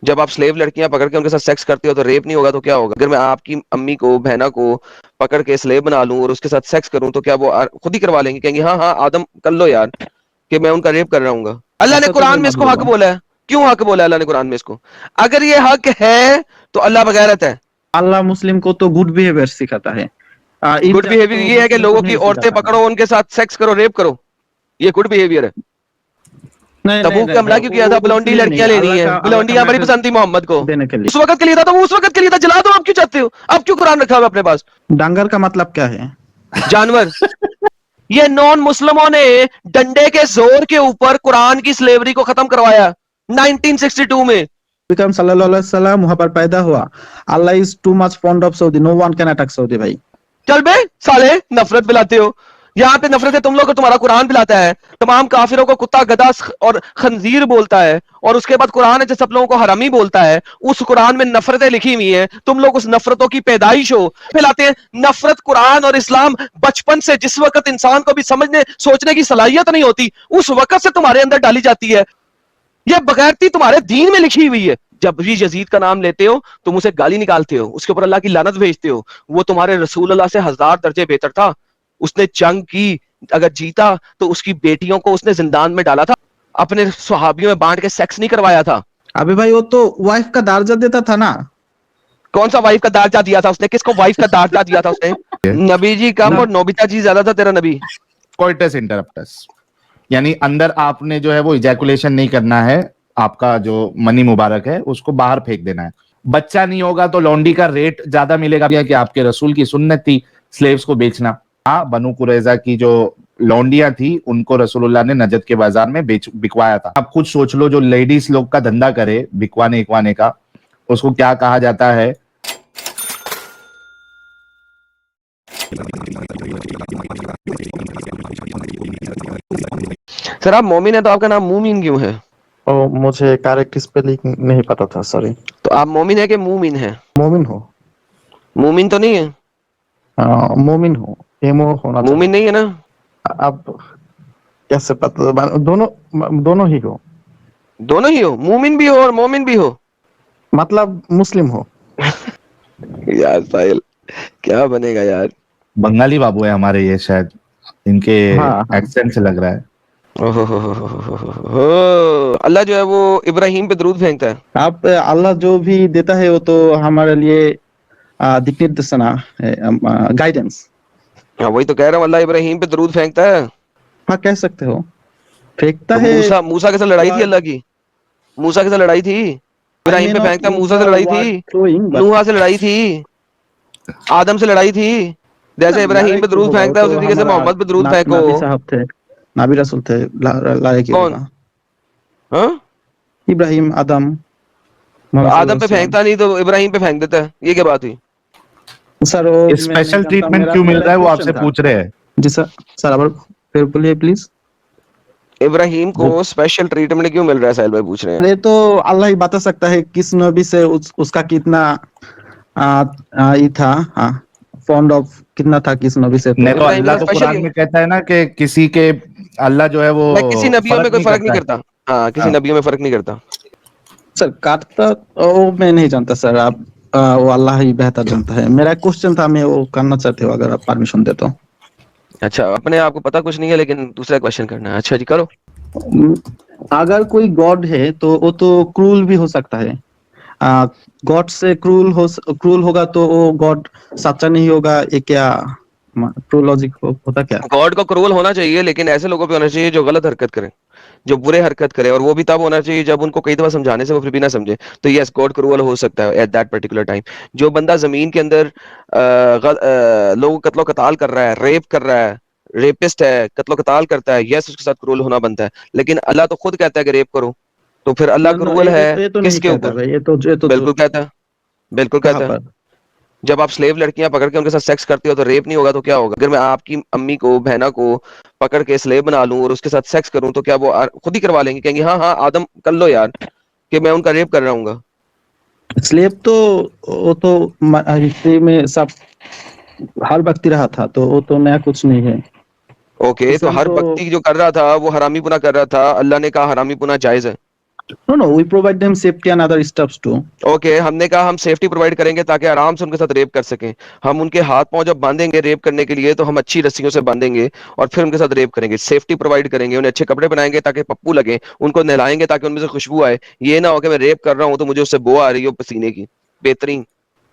जब आप स्लेव लड़कियां पकड़ के उनके साथ सेक्स करते हो तो रेप नहीं होगा तो क्या होगा? अगर मैं आपकी अम्मी को, बहना को पकड़ के स्लेव बना लूं और उसके साथ सेक्स करूं तो क्या वो खुद ही करवा लेंगे? कहेंगे हाँ हाँ आदम कर लो यार, कि मैं उनका रेप कर रहा हूँ। अल्लाह ने ऐसा तो कुरान मैं में मत इसको हक बोलो। बोला है। क्यों हक बोला है अल्लाह ने कुरान में इसको? अगर ये हक है तो अल्लाह बगैरत है। अल्लाह मुस्लिम को तो गुड बिहेवियर सिखाता है, गुड इनजस्ट बिहेवियर तो ये है कि मुस्लिम को लोगों की नहीं औरतें सिखाता है। पकड़ो, उनके साथ सेक्स करो, रेप करो, ये गुड बिहेवियर है। नहीं नहीं तबूक पे नहीं भाई, हमला क्यों किया वो था? बलौंडी उसलिए नहीं, लड़कियां लेनी है, अल्लाह का बलौंडियां बड़ी मैसेज पसंद थी मोहम्मद को। देने के लिए। उस वक्त के लिए था, तो वो उस वक्त के लिए था, जला दो। आप क्यों चाहते हो? अब क्यों कुरान रखा हुआ अपने पास? डांगर का मतलब क्या है? जानवर। ये नॉन मुस्लिमों ने डंडे के जोर के ऊपर कुरान की स्लेवरी को खत्म करवाया 1962 में। बिकम सल्लल्लाहु अलैहि वसल्लम वहां पर पैदा हुआ। Allah is too much fond of Saudi, no one can attack Saudi भाई। चल बे साले, नफरत पिलाते हो। यहाँ पे नफरत है तुम लोग को, तुम्हारा कुरान पिलाता है। तमाम काफिरों को कुत्ता, गधा और खंजीर बोलता है, और उसके बाद कुरान है जो सब लोगों को हरामी बोलता है। उस कुरान में नफरतें लिखी हुई हैं, तुम लोग उस नफरतों की पैदाइश हो, फैलाते हैं नफरत। कुरान और इस्लाम बचपन से, जिस वक्त इंसान को भी समझने सोचने की सलाहियत नहीं होती, उस वक्त से तुम्हारे अंदर डाली जाती है। यह बगैरती तुम्हारे दीन में लिखी हुई है। जब भी यजीद का नाम लेते हो तुम उसे गाली निकालते हो, उसके ऊपर अल्लाह की लानत भेजते हो। वो तुम्हारे रसूल अल्लाह से 1000 दर्जे बेहतर था। उसने जंग की, अगर जीता तो उसकी बेटियों को उसने जिंदान में डाला था, अपने सहाबियों में बांट के सेक्स नहीं करवाया था। अबे भाई वो तो वाइफ का दर्जा देता था ना। कौन सा वाइफ का दर्जा दिया था उसने? किसको वाइफ का दर्जा दिया था उसने? नबी जी कम ना और नोबिता जी ज्यादा था तेरा नबी। कोइटस इंटरप्टस, यानी अंदर आपने जो है वो इजैकुलेशन नहीं करना है, आपका जो मनी मुबारक है उसको बाहर फेंक देना है। बच्चा नहीं होगा तो लौंडी का रेट ज्यादा मिलेगा, कि आपके रसूल की सुन्नत थी स्लेव्स को बेचना। हाँ, बनु कुरैजा की जो लौंडियां थी उनको रसूलुल्लाह ने नजद के बाजार में बिकवाया था। आप खुद सोच लो, जो लेडीज लोग का धंधा करे बिकवाने इकवाने का, उसको क्या कहा जाता है? सर आप मोमिन है तो आपका नाम मुमीन क्यों है? ओ, मुझे करेक्ट स्पेलिंग नहीं पता था, सॉरी। तो आप मोमिन है कि मुमिन है? मोमिन हो। मुमिन तो नहीं है? मोमिन हो, एमओ होना मुमिन चाहिए। नहीं है ना? अब कैसे पता? दोनों, दोनों ही हो। दोनों ही हो, मुमिन भी हो और मोमिन भी हो। मतलब मुस्लिम हो। यार साहिल, क्या बनेगा यार? बंगाली बाबू है हमारे ये, शायद इनके हाँ हाँ। एक्सेंट से लग रहा है। अल्लाह जो है वो इब्राहिम पे दरूद फेंकता है। आप अल्लाह जो भी देता है वो तो हमारे लिए दिक निर्देशना है, गाइडेंस। हाँ वही तो कह रहा हूँ, अल्लाह इब्राहिम पे दरूद फेंकता है। हाँ कह सकते हो, फेंकता तो है। मूसा मूसा के साथ लड़ाई थी अल्लाह की। मूसा के साथ लड़ाई थी, आई इब्राहिम मे पे नॉट फेंकता, यूज मूसा द से लड़ाई थी, वर्ड थ्रोइंग, बट नूहा से लड़ाई थी, आदम से लड़ाई थी। जैसे इब्राहिम लड़ाई पे तो दरूद होगा, वो फेंकता है तो उसी तरीके से हमारा मोहम्मद पे दरूद फेंको। नबी साहब थे, नबी रसूल थे, लड़ाई की कौन? होगा। हाँ? इब्राहिम, आदम, तो मोहम्मद आदम सल्लल्लाहु पे अलैहि वसल्लम। फेंकता नहीं तो इब्राहिम पे फेंक देता है, ये क्या बात हुई? सर वो मैं नहीं स्पेशल जानता, ट्रीटमेंट मेरा क्यों मिल मेरा रहा है वो क्वेश्चन आपसे था। पूछ रहे हैं। जी सर। सर अब फिर बोलिए प्लीज। इब्राहिम को स्पेशल ट्रीटमेंट क्यों मिल रहा है, साहिल भाई पूछ रहे हैं। ये तो अल्लाह ही बता सकता है किस नबी से उसका कितना ये था, हाँ, फॉन्ड ऑफ कितना था किस नबी से। तो नहीं तो इब्राहिम के अल्लाह साथ तो स्पेशल ही कुरान है। में कहता है ना कि किसी के, अल्लाह जो है वो मैं किसी नबियों में फर्क कोई नहीं फर्क नहीं करता है। करता। हाँ किसी हाँ। नबियों में फर्क नहीं करता। सर काटता वो मैं नहीं जानता सर, आप वो अल्लाह ही बेहतर जानता है। मेरा क्वेश्चन था, मैं वो करना चाहते हो अगर आप परमिशन दे तो। अच्छा, अपने आप को पता कुछ नहीं है लेकिन दूसरा क्वेश्चन करना है। अच्छा जी करो। अगर कोई गॉड है तो वो तो क्रूल भी हो सकता है। गॉड से क्रूल होगा तो वो गॉड सच्चा नहीं होगा, ये क्या ट्रू लॉजिक होता क्या? गॉड को क्रूअल होना चाहिए, लेकिन ऐसे लोगों पे होना चाहिए जो गलत हरकत करें, जो बुरे हरकत करे, और वो भी तब होना चाहिए जब उनको कई दफा समझाने से वो फिर भी ना समझे। तो यस, गॉड क्रूअल हो सकता है एट दैट पर्टिकुलर टाइम। जो बंदा जमीन के अंदर लोगों को कत्लो कताल कर रहा है, रेप कर रहा है, रेपिस्ट है, कत्लो कताल करता है, यस उसके साथ क्रूअल होना बनता है। लेकिन अल्लाह तो खुद कहता है कि रेप करो, तो फिर अल्लाह नो नो, क्रूअल है ये तो नहीं किसके कहता ऊपर? भाई, ये तो बिल्कुल कहता है, बिल्कुल कहाँ कहता है। पर? जब आप स्लेव लड़कियां पकड़ के उनके साथ सेक्स करते हो तो रेप नहीं होगा तो क्या होगा? अगर मैं आपकी अम्मी को, बहना को पकड़ के स्लेव बना लूं और उसके साथ सेक्स करूं तो क्या वो खुद ही करवा लेंगे? कहेंगे हाँ हाँ आदम कर लो यार, कि मैं उनका रेप कर रहा हूँ। स्लेव तो वो तो हिस्ट्री में सब हर व्यक्ति रहा था, तो वो तो नया कुछ नहीं है। ओके, तो इस्लाम हर तो व्यक्ति जो कर रहा था वो हरामी पुना कर रहा था, अल्लाह ने कहा हरामी पुना जायज है। No, we provide them safety and other stuffs too. Okay हमने कहा हम सेफ्टी प्रोवाइड करेंगे ताकि आराम से उनके साथ रेप कर सकें। हम उनके हाथ पांव जब बांधेंगे रेप करने के लिए तो हम अच्छी रस्सियों से बांधेंगे और फिर उनके साथ रेप करेंगे। सेफ्टी प्रोवाइड करेंगे, उन्हें अच्छे कपड़े बनाएंगे ताकि पप्पू लगे, उनको नहलाएंगे ताकि उनमें से खुशबू आए। ये ना हो कि मैं रेप कर रहा हूं तो मुझे उससे बो आ रही हो पसीने की। बेहतरीन।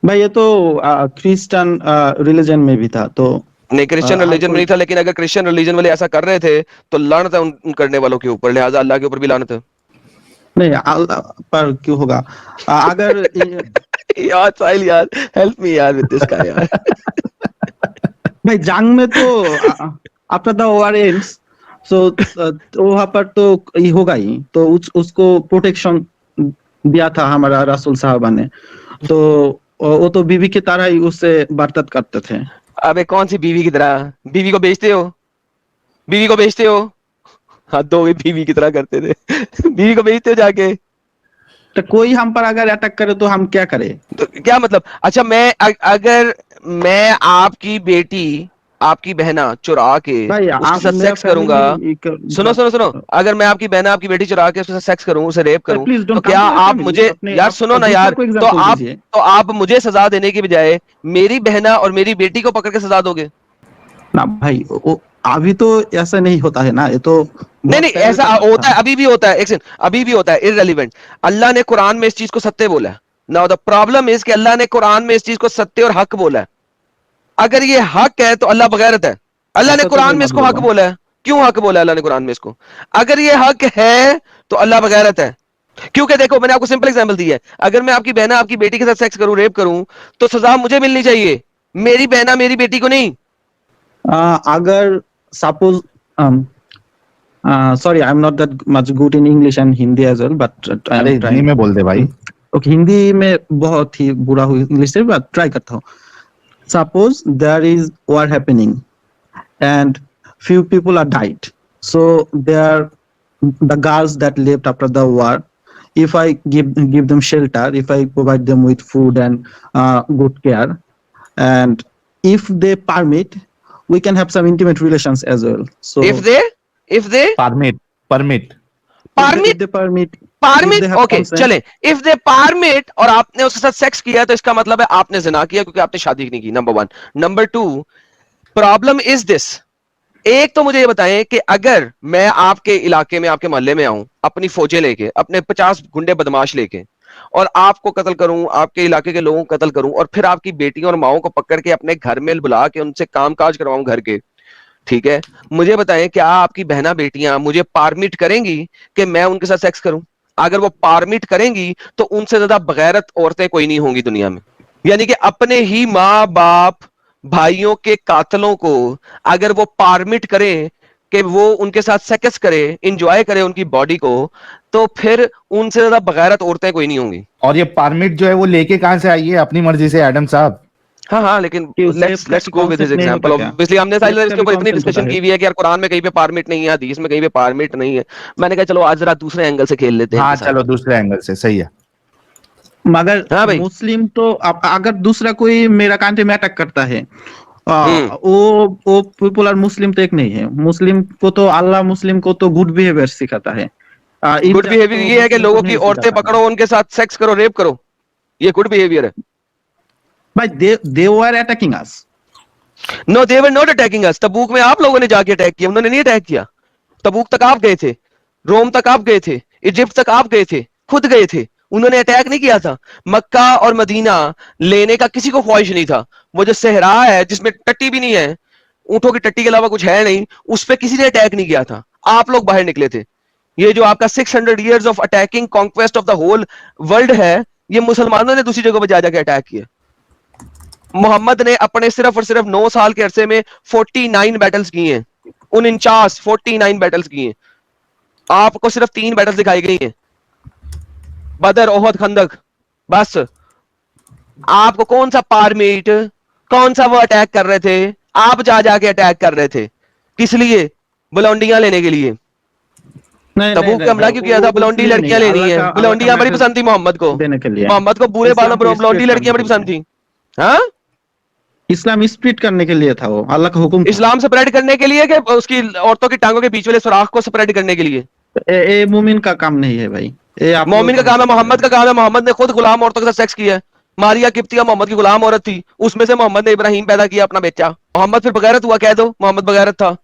भाई ये तो क्रिश्चियन रिलीजन में भी था, तो नहीं क्रिश्चियन हर रिलीजन में कोई नहीं था, लेकिन अगर क्रिश्चियन रिलीजन वाले ऐसा कर रहे थे तो लानत है उन करने वालों के ऊपर, लिहाजा अल्लाह के ऊपर भी लानत है। नहीं, अल्लाह पर क्यों होगा? अगर यार साहिल यार हेल्प मी यार विद दिस गाय यार। भाई जंग में तो आफ्टर द वॉर एंड्स, सो वहां पर तो ये होगा ही, तो उसको प्रोटेक्शन दिया था हमारा रसूल साहबा ने, तो वो तो बीवी की तरह ही उससे बर्ताव करते थे। अबे कौन सी बीवी की तरह? बीवी को बेचते हो? बीवी को बेचते हो? हद हो गई, बीवी की तरह करते थे। बीवी को बेचते हो जाके? तो कोई हम पर अगर अटैक करे तो हम क्या करें? तो क्या मतलब? अच्छा अगर मैं आपकी बेटी, आपकी बहना चुरा के भाई उसके आप साथ मेरा सेक्स करूंगा, सुनो सुनो सुनो, अगर मैं आपकी बहना आपकी बेटी चुरा के उसके साथ सेक्स करूं, उसे रेप करूं, प्लीज तो डोंट कम क्या टू माय आप फैमिली। मुझे, अपने यार सुनो ना दूसरा यार, को एग्जांपल दीजिए। तो आप मुझे सजा देने की बजाय मेरी बहना और मेरी बेटी को पकड़ के सजा दोगे? ना भाई, अभी तो ऐसा नहीं होता है ना, ये तो नहीं बहुत नहीं पहले ऐसा का बात होता था। है, अभी भी होता है, एक सेकंड, अभी भी होता है, इररिलेवेंट। अल्लाह ने कुरान में इस चीज को सत्य बोला है। नाउ द प्रॉब्लम इज कि अल्लाह ने कुरान में इस चीज को सत्य और हक बोला है। अगर ये हक है तो अल्लाह बगैरत है। अल्लाह ने ऐसा तो मैं कुरान में मत इसको हक बोलो। बोला है। क्यों हक बोला अल्लाह ने कुरान में इसको? अगर ये हक है तो अल्लाह बगैरत है। क्योंकि देखो मैंने आपको सिंपल एग्जांपल दी है, अगर मैं आपकी बहना आपकी बेटी के साथ सेक्स करूं, रेप करूं, तो सजा मुझे मिलनी चाहिए, मेरी बहना मेरी बेटी को नहीं। अगर suppose, sorry, I'm not that much good in English and Hindi as well, but I अरे am हिंदी trying. में बोल दे भाई। Okay, हिंदी में बहुत ही बुरा हूँ इंग्लिश से, but ट्राई करता हूँ। Suppose there is war happening and few people are died. So there, the girls that left after the war, if I give them shelter, if I provide them with food and good care, and if they permit, we can have some intimate relations as well. So if they permit permit if permit they permit, if permit, they have okay consent, चले, if they permit और आपने उसके साथ sex किया तो इसका मतलब है आपने जिना किया, क्योंकि आपने शादी नहीं की, number one. Number two, problem is this, एक तो मुझे ये बताएं कि अगर मैं आपके इलाके में आपके मोहल्ले में आऊं अपनी फौजें लेके, अपने 50 गुंडे बदमाश लेके, और आपको कत्ल करूं, आपके इलाके के लोगों को कत्ल करूं, और फिर आपकी बेटियों और माओं को पकड़ के अपने घर में बुला के उनसे कामकाज करवाऊं घर के, ठीक है, मुझे बताएं क्या आपकी बहना बेटियां मुझे पारमिट करेंगी कि मैं उनके साथ सेक्स करूं? अगर वो पारमिट करेंगी तो उनसे ज्यादा बगैरत औरतें कोई नहीं होंगी दुनिया में। यानी कि अपने ही माँ बाप भाइयों के कातलों को अगर वो पारमिट करें कि वो उनके साथ सेक्स करे, इंजॉय करे उनकी बॉडी को, तो फिर उनसे ज्यादा बगैरत औरतें कोई नहीं होंगी। और ये परमिट जो है वो लेके कहां से आई है? अपनी मर्जी से एडम साहब। हाँ हाँ, लेकिन कि उस लेट्स सेफ का लेट्स भी गो विद हिज कॉन्सेप्ट नहीं होता एग्जांपल। क्या? ऑब्वियसली हमने साहिल सेफ का इसके भी ऊपर इतनी कॉन्सेप्ट होता डिस्कशन है। की हुई है कि यार कुरान में कहीं पे पारमिट नहीं है, हदीस में कहीं पे पारमिट नहीं है। मैंने कहा चलो आज जरा दूसरे एंगल से खेल लेते हैं हाँ इनके चलो साथ। दूसरे एंगल से, सही है। मगर हाँ भाई। मुस्लिम तो अगर दूसरा कोई मेरा कंट्री में अटैक करता है, हम्म। वो पीपल और मुस्लिम तो एक नहीं है। मुस्लिम को तो अल्लाह मुस्लिम को तो गुड बिहेवियर सिखाता है, गुड इनजास्ट बिहेवियर तो ये है कि मुस्लिम को लोगों की नहीं औरतें सिखाता है। पकड़ो, उनके साथ सेक्स करो, रेप करो, ये गुड बिहेवियर है? भाई they were attacking us. No they were not attacking us. Tabuk में आप लोगों ने जाके अटैक किया, उन्होंने नहीं अटैक किया। तबूक तक आप गए थे, रोम तक आप गए थे, इजिप्ट तक आप गए थे, खुद गए थे, उन्होंने अटैक नहीं किया था। मक्का और मदीना लेने का किसी को ख्वाहिश नहीं था। वो जो सहरा है जिसमें टट्टी भी नहीं है, ऊंटों की टट्टी के अलावा कुछ है नहीं, उस पर किसी ने अटैक नहीं किया था, आप लोग बाहर निकले थे। ये जो आपका 600 years of attacking conquest of the whole world है, ये मुसलमानों ने दूसरी जगह पर जा जाके अटैक किया। मोहम्मद ने अपने सिर्फ और सिर्फ 9 साल के अरसे में 49 बैटल्स किए हैं, 49 49 बैटल्स किए हैं। आपको सिर्फ 3 बैटल्स दिखाई गई हैं, बदर, ओहद, खंदक, बस। आपको कौन सा पारमीट, कौन सा वो अटैक कर रहे थे? आप जा जाके अटैक कर रहे थे, किस लिए? बुलौंडियां लेने के लिए। नहीं नहीं तबूक नहीं पे भाई, हमला क्यों किया था? बुलौंडी इसलिए नहीं, लड़कियां लेनी है, अल्लाह का बुलौंडियां बड़ी मैसेज पसंद थी मोहम्मद को। देने के लिए, मोहम्मद को बुरे बालों इस्लाम को बुलौंडी स्प्रेड लड़कियां करने बड़ी के पसंद लिए, थी। हाँ, इस्लाम स्प्रेड करने के लिए था, वो अल्लाह का हुक्म था। इस्लाम स्प्रेड करने के लिए कि उसकी औरतों की टांगों के बीच वाले सुराख को स्प्रेड करने के लिए? ये मोमिन का काम नहीं है भाई, ये आप मोमिन का लोग काम है, मोहम्मद का काम है। मोहम्मद ने खुद गुलाम औरतों के साथ सेक्स किया है। मारिया किप्तिया मोहम्मद की गुलाम औरत थी, उसमें से मोहम्मद ने इब्राहिम पैदा किया अपना बेटा। मोहम्मद फिर बगैरत हुआ, कह दो मोहम्मद बगैरत था।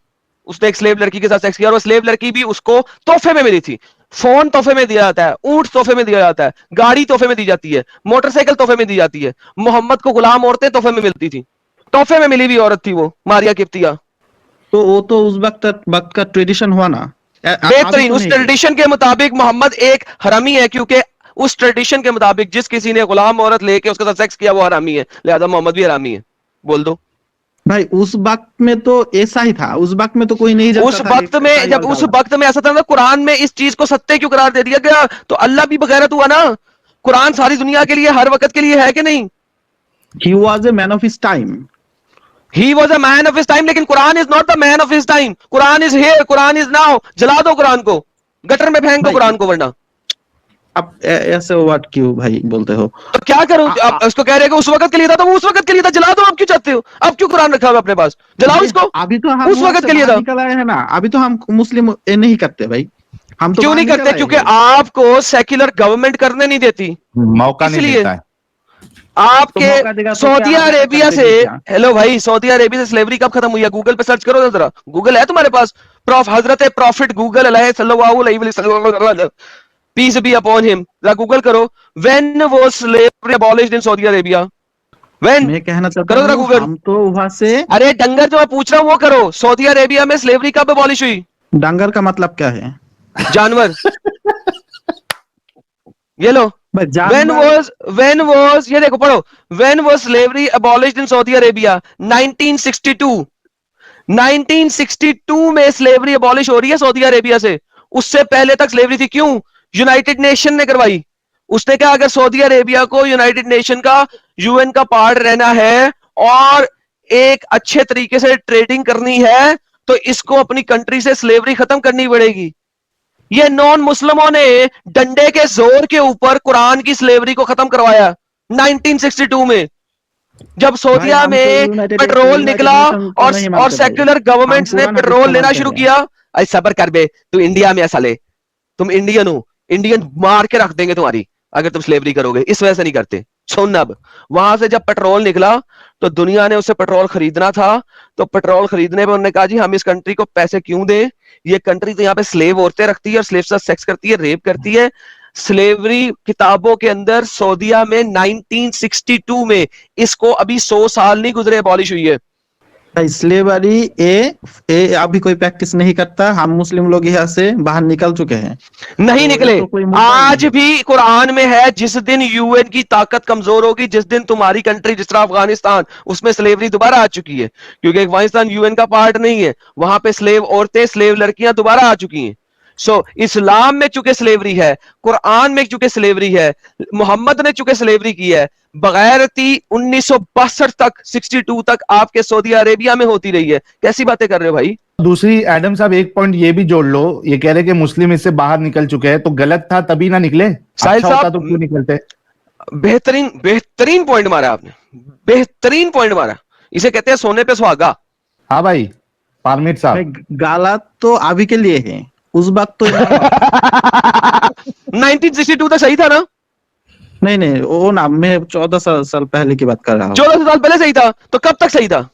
उसने एक स्लेव लड़की के साथ सेक्स किया और वो स्लेव लड़की भी उसको तोहफे में मिली थी। फोन तोहफे में दिया जाता है, ऊंट तोहफे में दिया जाता है, गाड़ी तोहफे में दी जाती है, मोटरसाइकिल तोहफे में दी जाती है। मोहम्मद को गुलाम औरतें तोहफे में मिलती थी। तोहफे में मिली हुई औरत थी वो मारिया किप्तिया। तो वो तो उस वक्त का ट्रेडिशन हुआ ना, अभी बेहतरीन, तो उस नहीं है। ट्रेडिशन के मुताबिक मोहम्मद एक हरामी है, क्योंकि उस ट्रेडिशन के मुताबिक जिस किसी ने गुलाम औरत लेके उसके साथ सेक्स किया वो हरामी है, लिहाजा मोहम्मद भी हरामी है। बोल दो। भाई उस वक्त में तो ऐसा ही था, उस वक्त में तो कोई नहीं उस जानता था वक्त में, सही जब और उस गलत। वक्त में ऐसा था ना, कुरान में इस चीज को सत्य क्यों करार दे दिया गया? तो अल्लाह भी बगैरत हुआ ना। कुरान सारी दुनिया के लिए, हर वक्त के लिए है कि नहीं? He was a man of his time. He was a man of his time, लेकिन Quran is not the man of his time. Quran is here, Quran is now. जला दो कुरान को, गटर में फेंक दो भाई कुरान को, वरना आप ऐसे वर्ड क्यों भाई बोलते हो? तो क्या करूं? आ, अब आ, उसको कह रहे हैं कि उस वक्त के लिए था, तो वो उस वक्त के लिए था। जला दो, आप क्यों चाहते हो? अब क्यों कुरान रखा हुआ अपने पास? जलाओ भाई इसको। अभी तो हम उस वहां वक्त से के लिए बाहर था। निकल आए हैं ना, अभी तो हम मुस्लिम ये नहीं करते भाई, हम तो क्यों बाहर नहीं निकल करते? आए क्योंकि हैं। आपको सेक्युलर गवर्नमेंट करने नहीं देती, मौका नहीं इसलिए। देता है। तो आपके मौका देगा तो क्या सऊदी हम ऐसा कर अरेबिया से, देंगे क्या? हेलो भाई, सऊदी अरेबिया से स्लेवरी कब खत्म हुई है? गूगल पे सर्च करो ना जरा। गूगल है तुम्हारे पास? हजरत प्रॉफिट गूगल अलैहि सल्लल्लाहु अलैहि वसल्लम, पीस बी अपॉन हिम, जरा गूगल करो। When was slavery abolished in Saudi Arabia? When? मैं कहना चाहता करो जरा हूँ गूगल। हम तो वहां से। अरे डंगर, जो मैं पूछ रहा हूं वो करो। सऊदी अरेबिया में स्लेवरी कब अबॉलिश हुई? डांगर का मतलब क्या है? जानवर। ये लो। भाई When जानवर। was when was ये देखो, पढ़ो। When was slavery abolished in Saudi Arabia? 1962। 1962 में स्लेवरी अबॉलिश हो रही है सऊदी अरेबिया से। उससे पहले तक स्लेवरी थी। क्यों? यूनाइटेड नेशन ने करवाई। उसने कहा अगर सऊदी अरेबिया को यूनाइटेड नेशन का, यूएन का पार्ट रहना है और एक अच्छे तरीके से ट्रेडिंग करनी है, तो इसको अपनी कंट्री से स्लेवरी खत्म करनी पड़ेगी। ये नॉन मुस्लिमों ने डंडे के जोर के ऊपर कुरान की स्लेवरी को खत्म करवाया 1962 में, जब भाई सऊदिया हम तो में पेट्रोल यूनाइटेड निकला नेशन को नहीं और मानते भाई, सेक्युलर हम गवर्नमेंट्स ने कुरान हदीस पेट्रोल को लेना मानते शुरू हैं। किया। अरे सबर कर बे, तू इंडिया में ऐसा ले, तुम इंडियन हो, इंडियन मार के रख देंगे तुम्हारी अगर तुम स्लेवरी करोगे। इस वजह से नहीं करते। सुन, अब वहां से जब पेट्रोल निकला तो दुनिया ने उससे पेट्रोल खरीदना था, तो पेट्रोल खरीदने पर उन्होंने कहा जी हम इस कंट्री को पैसे क्यों दें? ये कंट्री तो यहाँ पे स्लेव औरतें रखती है और स्लेव से सेक्स करती है, रेप करती है। स्लेवरी किताबों के अंदर सऊदिया में 1962 में, इसको अभी 100 साल नहीं गुजरे अबॉलिश हुई है। स्लेवरी ये अभी कोई प्रैक्टिस नहीं करता, हम मुस्लिम लोग यहाँ से बाहर निकल चुके हैं, नहीं तो ये निकले। तो कोई मुद्दा ही आज नहीं है। भी कुरान में है, जिस दिन यूएन की ताकत कमजोर होगी, जिस दिन तुम्हारी कंट्री जिस तरह अफगानिस्तान, उसमें स्लेवरी दोबारा आ चुकी है, क्योंकि अफगानिस्तान यूएन का पार्ट नहीं है, वहां पे स्लेव औरतें, स्लेव लड़कियां दोबारा आ चुकी हैं। इस्लाम में चूंकि स्लेवरी है, कुरान में चूंकि स्लेवरी है, मोहम्मद ने चूंकि स्लेवरी की है, बगैरती 1962 तक, 62 तक आपके सऊदी अरेबिया में होती रही है। कैसी बातें कर रहे हो भाई? दूसरी एडम साहब एक पॉइंट ये भी जोड़ लो, ये कह रहे कि मुस्लिम इससे बाहर निकल चुके हैं, तो गलत था तभी ना निकले, साहिल अच्छा होता साहब, तो क्यों निकलते? बेहतरीन बेहतरीन पॉइंट मारा आपने, बेहतरीन पॉइंट मारा। इसे कहते हैं सोने पे सुहागा। हाँ भाई पारमिट भाई साहब। गलत तो अभी के लिए है, उस वक्त तो नॉर्मल था। 1962 तक सही था ना? नहीं नहीं, वो ना, मैं 14 साल पहले की बात कर रहा हूँ। 14 साल पहले सही था, तो कब तक सही था?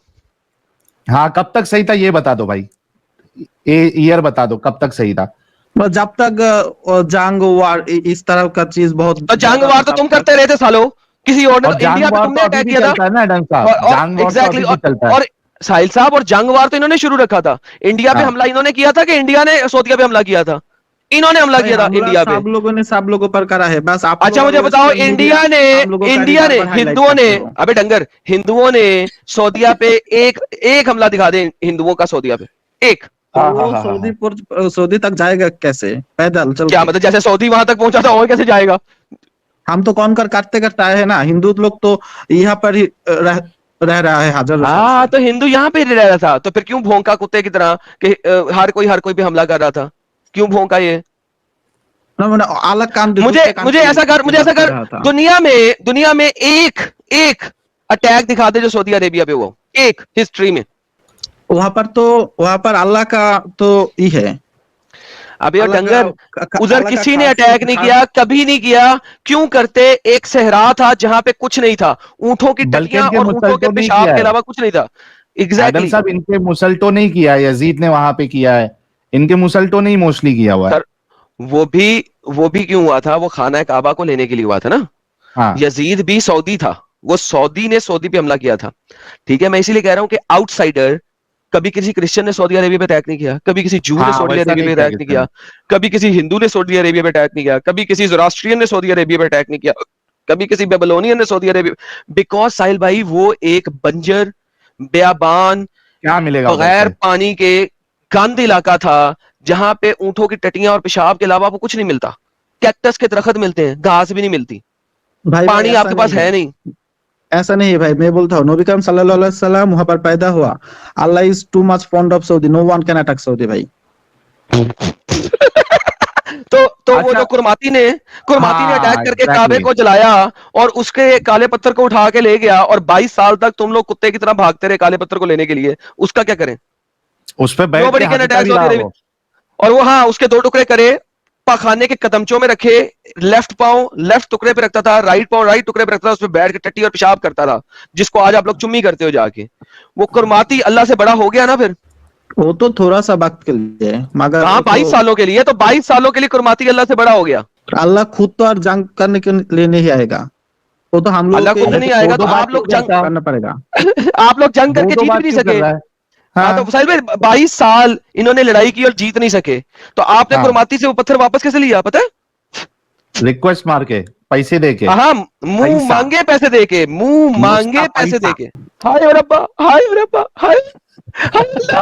हाँ कब तक सही था ये बता दो भाई, ईयर बता दो कब तक सही था। बस जब तक जंग वार इस तरह का चीज बहुत तो जंग ज्यादा था वार तो तब तुम तक। करते रहे थे सालों, किसी और ने और तो, इंडिया जंग पे वॉर तुमने तो अभी अटैक भी किया था। चलता है ना एडम साहब, और जंग वॉर तो एग्जैक्टली अभी भी चलता है। और साहिल साहब, और जंग वार तो इन्होंने शुरू रखा था। इंडिया पे हाँ हमला इन्होंने किया था कि इंडिया ने सऊदीया पे हमला किया था? इन्होंने हमला भाई किया था हमला इंडिया पे। सब लोगों पर करा है, बस आप अच्छा लोग मुझे बताओ, वेस्टर्न मीडिया इंडिया ने, हम लोगों का इंडिया रिगार ने, पर हाईलाइट हिंदुओं ने, करते हो। अबे डंगर, हिंदुओं ने सऊदीया पे एक एक हमला दिखा दे हिंदुओं का सऊदीया पे, एक। तो हाँ हाँ वो हाँ हाँ हाँ। सऊदी तक जाएगा कैसे, पैदल चल क्या के? मतलब, जैसे सऊदी वहां तक पहुंचा था और कैसे जाएगा? हम तो कौन कर करते करते आए हैं ना, हिंदू लोग तो यहाँ पर ही रह रहा है हजारों साल हाँ, से। तो हिंदू यहाँ पे रह रहा था, तो फिर क्यों भौंका कुत्ते की तरह कि हर कोई पे हमला कर रहा था? क्यों भौंका ये? ना मैंने अलग काम मुझे दूसरे काम मुझे की ऐसा कर, की मुझे ऐसा बात कर कर, रहा था। दुनिया में एक एक अटैक दिखा दे जो सऊदी अरेबिया पे हुआ, एक हिस्ट्री में। वहां पर अल्लाह का तो ही है। अबे और अल्लाह डंगर, का उधर अल्लाह का किसी ने खास अटैक नहीं खास किया, कभी नहीं किया। क्यों करते? एक सहरा था जहां पे कुछ नहीं था, ऊंटों की बल्कि टटियां इनके और ऊंटों के मुसल्टों नहीं पेशाब किया के है अलावा कुछ नहीं था। एडम एग्जैक्टली साहब, इनके मुसल्टों नहीं किया है, यजीद ने वहां पे किया है। इनके मुसल्टों नहीं मोस्टली किया हुआ है। सर, वो भी वो भी क्यों हुआ था? वो खाना काबा को लेने के लिए हुआ था ना। हाँ यजीद भी सऊदी था, वो सऊदी ने सऊदी पे हमला किया था। ठीक है, मैं इसीलिए कह रहा हूं कि आउटसाइडर, कभी किसी क्रिश्चियन ने सऊदी अरेबिया पे अटैक नहीं किया, कभी किसी जू ने हाँ, सऊदी वैसा अरेबिया नहीं पे किया अटैक नहीं किसी किया, ने। कभी किसी हिंदू ने सऊदी अरेबिया पे अटैक नहीं किया, कभी किसी ज़ोरास्ट्रियन ने सऊदी अरेबिया पे अटैक नहीं किया, कभी किसी बेबीलोनियन ने सऊदी अरेबिया। बिकॉज साहिल भाई, वो एक बंजर, बेयाबान, क्या मिलेगा उधर बगैर से? पानी के गंद इलाका था, जहां पे ऊंटों की टटियां और पेशाब के अलावा वो कुछ नहीं मिलता। कैक्टस के दरख्त मिलते हैं, घास भी नहीं मिलती, भाई भाई पानी ऐसा आपके नहीं पास है। है नहीं। ऐसा नहीं है भाई, मैं बोलता हूँ नबी करीम सल्लल्लाहु अलैहि वसल्लम वहां पर पैदा हुआ। Allah is too much fond of Saudi, no one can attack Saudi भाई। तो वो जो अच्छा, कुरमाती ने अटैक हाँ करके काबे एग्जैक्टली। को जलाया और उसके काले पत्थर को उठा के ले गया, और 22 साल तक तुम लोग कुत्ते की तरह भागते रहे काले पत्थर को लेने के लिए, उसका क्या करें? उस पे बैठ के नोबडी कैन हंसता अटैक भी सऊदी रहा अरेबिया। वो। और वो, हाँ, उसके दो टुकड़े करे, पखाने के कदमचों में रखे, लेफ्ट पांव लेफ्ट टुकड़े पे रखता था, राइट पांव राइट टुकड़े पे रखता था, उस पे बैठ के टट्टी और पेशाब करता था, जिसको आज आप लोग चुम्मी करते हो जाके। वो कुरमाती अल्लाह से बड़ा हो गया ना फिर। वो तो थोड़ा सा वक्त के लिए है, मगर कहाँ वो तो 22 सालों के लिए? तो 22 सालों के लिए कुरमाती अल्लाह से बड़ा हो गया। अल्लाह खुद तो और जंग करने के लिए नहीं आएगा। वो तो हम लोगों अल्लाह के खुद अरे तो नहीं दो आएगा तो दो बात आप क्यों लोग जंग करता? करना पड़ेगा। आप लोग जंग दो करके दो जीत भी बात नहीं क्यों कर सके। रहा है? हाँ, तो हाँ साहिल भाई, 22 साल इन्होंने लड़ाई की और जीत नहीं सके, तो आपने हाँ, कुरमाती से वो पत्थर वापस कैसे लिया पता है? रिक्वेस्ट मार के, पैसे दे के। हाँ, मुंह पैसा, मांगे पैसे देके, मुंह उसका मांगे पैसे पैसा। देके। हाय रब्बा, हाय रब्बा, हाय हाय अल्लाह,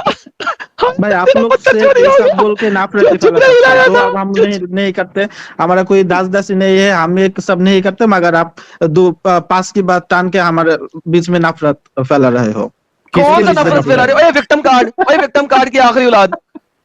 हाय भाई आप मेरा लोग पत्थर से चोरी ये हो सब गया, बोल के जो नफरत चुप फैला नहीं सकते हैं, लाया तो था, अब हम जो नहीं नहीं करते। हमारा कोई दास दासी नहीं है, हम एक सब नहीं करते, मगर आप दो पास की बात टान के हमारे बीच में नफरत फैला रहे हो। किसके कौन सा बीच में नफरत फैला नफरत? रहे हो? ओए विक्टिम कार्ड, ओए विक्टिम कार्ड की आखिरी औलाद,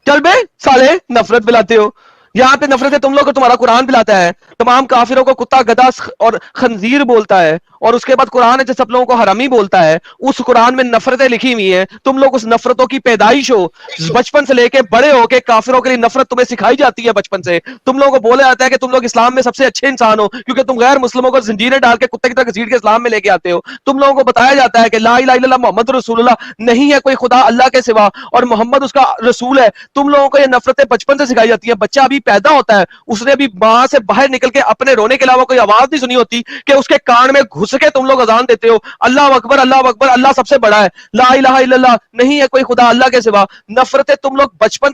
चल बे साले, नफरत फैलाते हो। यहाँ पे नफरत है तुम लोग को, तुम्हारा कुरान पिलाता है, तमाम काफिरों को कुत्ता गधा और खंजीर बोलता है, और उसके बाद कुरान है जो सब लोगों को हरामी बोलता है। उस कुरान में नफरतें लिखी हुई हैं, तुम लोग उस नफरतों की पैदाइश हो। बचपन से लेके बड़े हो के काफिरों के लिए नफरत तुम्हें सिखाई जाती है। बचपन से तुम लोगों को बोला जाता है कि तुम लोग इस्लाम में सबसे अच्छे इंसान हो, क्योंकि तुम गैर मुस्लिमों को जंजीरें डाल के कुत्ते की तरह घसीट के इस्लाम में लेके आते हो। तुम लोगों को बताया जाता है कि ला इलाहा इल्लल्लाह मोहम्मद रसूलुल्लाह, नहीं है कोई खुदा अल्लाह के सिवा, और मोहम्मद उसका रसूल है। तुम लोगों को ये नफरतें बचपन से सिखाई जाती है। बच्चा अभी पैदा होता है, उसने अभी मां से बाहर निकल के अपने रोने के अलावा कोई आवाज नहीं सुनी होती कि उसके कान में घुस के तुम लोग अजान देते हो, अल्लाह अकबर, अल्लाह अकबर, अल्लाह सबसे बड़ा है, ला इलाहा इल्लल्लाह, नहीं है कोई खुदा अल्लाह के सिवा। नफरतें तुम लोग बचपन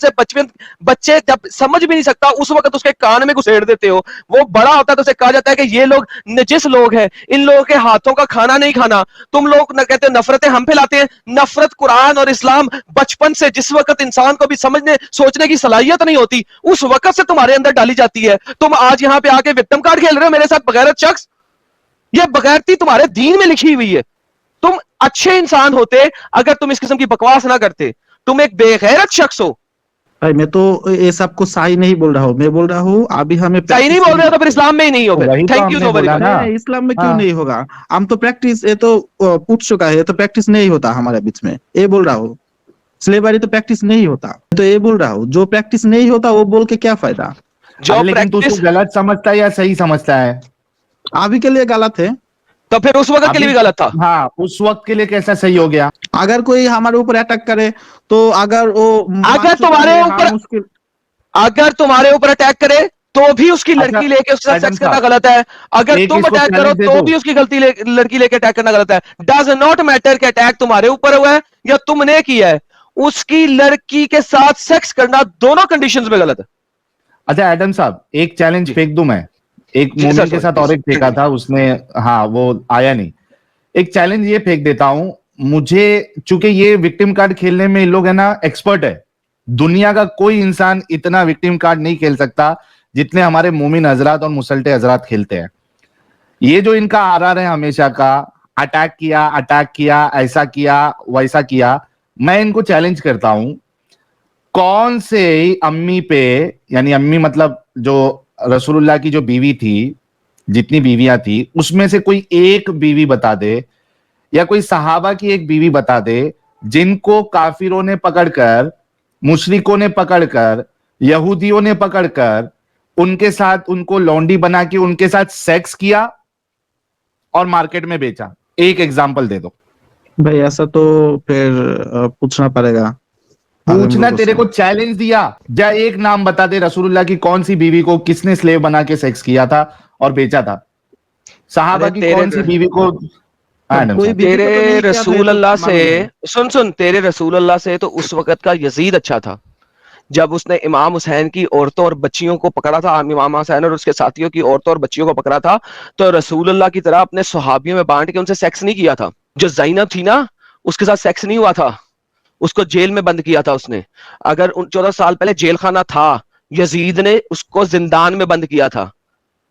बच्चे जब समझ भी नहीं सकता उस वक्त उसके कान में घुसेड़ देते हो। वो बड़ा होता है तो उसे कहा जाता है कि ये लोग नजिस लोग हैं, इन लोगों के हाथों का खाना नहीं खाना। तुम लोग न कहते हो नफरतें हम फैलाते हैं। नफरत कुरान और इस्लाम बचपन से, जिस वक्त इंसान को भी समझने सोचने की सलाहियत नहीं होती, उस वक्त से तुम्हारे अंदर डाली जाती है। तुम आज यहां पे आके विक्टिम कार्ड खेल रहे हो मेरे साथ, बगैरत शख्स। ये बगैरती तुम्हारे दीन में लिखी हुई है। तुम अच्छे इंसान होते अगर तुम इस किस्म की बकवास ना करते। तुम एक बेगैरत शख्स हो। भाई मैं तो ये सब को सही नहीं बोल रहा हूँ, मैं बोल रहा हूँ अभी हमें सही नहीं प्रैक्टिस बोल करना रहे हो तो फिर चाहिए। इस्लाम में ही नहीं हो। तो फिर वही तो थैंक यू हमने सो वेरी बोला मच। ना। नहीं, इस्लाम में क्यों हाँ, नहीं होगा? हम तो प्रैक्टिस, ये तो पूछ चुका है, ये तो प्रैक्टिस नहीं होता हमारे बीच में, ये बोल रहा हूँ। स्लेवरी तो प्रैक्टिस नहीं होता, तो ये बोल रहा हूँ जो प्रैक्टिस नहीं होता वो बोल के क्या फायदा? जो अरे लेकिन तू उसको प्रैक्टिस, गलत समझता है या सही समझता है? अभी के लिए गलत है। तो फिर उस वक्त के लिए अभी, भी गलत था। हाँ, उस वक्त के लिए कैसा सही हो गया? अगर कोई हमारे ऊपर अटैक करे, तो अगर वो मान अगर चुका तुम्हारे है ऊपर हम उसके। अगर तुम्हारे ऊपर अटैक करे तो भी उसकी अच्छा लड़की लेके उसके साथ एडम सेक्स करना साहब, गलत है। अगर एक तुम इसको अटैक करो चैलेंज दे तो दो। भी उसकी लड़की लेके अटैक करना गलत है। डज नॉट मैटर कि अटैक तुम्हारे ऊपर हुआ है या तुमने किया है, उसकी लड़की के साथ सेक्स करना दोनों कंडीशंस में गलत है। अच्छा एडम साहब, एक चैलेंज जी फेंक दूं मैं? एक जी सर, मोमिन के सॉरी साथ और प्लीज। एक फेंका था उसने, हाँ वो आया नहीं। एक चैलेंज ये फेंक देता हूं, मुझे, चूंकि ये विक्टिम कार्ड खेलने में इन लोग है ना एक्सपर्ट है। दुनिया का कोई इंसान इतना विक्टिम कार्ड नहीं खेल सकता जितने हमारे मोमिन हजरात और मुसल्टे हजरात खेलते हैं। ये जो इनका आरआर है हमेशा का, अटैक किया, ऐसा किया, वैसा किया, मैं इनको चैलेंज करता हूं, कौन से अम्मी पे, यानी अम्मी मतलब जो रसूलुल्लाह की जो बीवी थी, जितनी बीवियां थी उसमें से कोई एक बीवी बता दे, या कोई सहाबा की एक बीवी बता दे, जिनको काफिरों ने पकड़कर, मुशरिकों ने पकड़कर, यहूदियों ने पकड़कर उनके साथ उनको लौंडी बना के उनके साथ सेक्स किया और मार्केट में बेचा। एक एग्जाम्पल दे दो। भाई ऐसा तो फिर पूछना पड़ेगा आलिम पूछना, लोगों तेरे से। को चैलेंज दिया, जा एक नाम बता दे रसूलुल्लाह की कौन सी बीवी को किसने स्लेव बना के सेक्स किया था और बेचा था। सहाबा अरे की कौन सी बीवी को अब कोई बीवी तेरे को तो नहीं किया, तो ये रसूल तो अल्लाह से मालूम है। सुन तेरे रसूल अल्लाह से तो उस वक्त का यजीद अच्छा था। जब उसने इमाम हुसैन की औरतों और बच्चियों को पकड़ा था, इमाम हुसैन और उसके साथियों की औरतों और बच्चियों को पकड़ा था, तो रसूल अल्लाह की तरह अपने सहाबियों में बांट के उनसे सेक्स नहीं किया था। जो ज़ैनब थी ना, उसके साथ सेक्स नहीं हुआ था, उसको जेल में बंद किया था उसने। अगर 14 साल पहले जेल खाना था, यजीद ने उसको जिंदान में बंद किया था।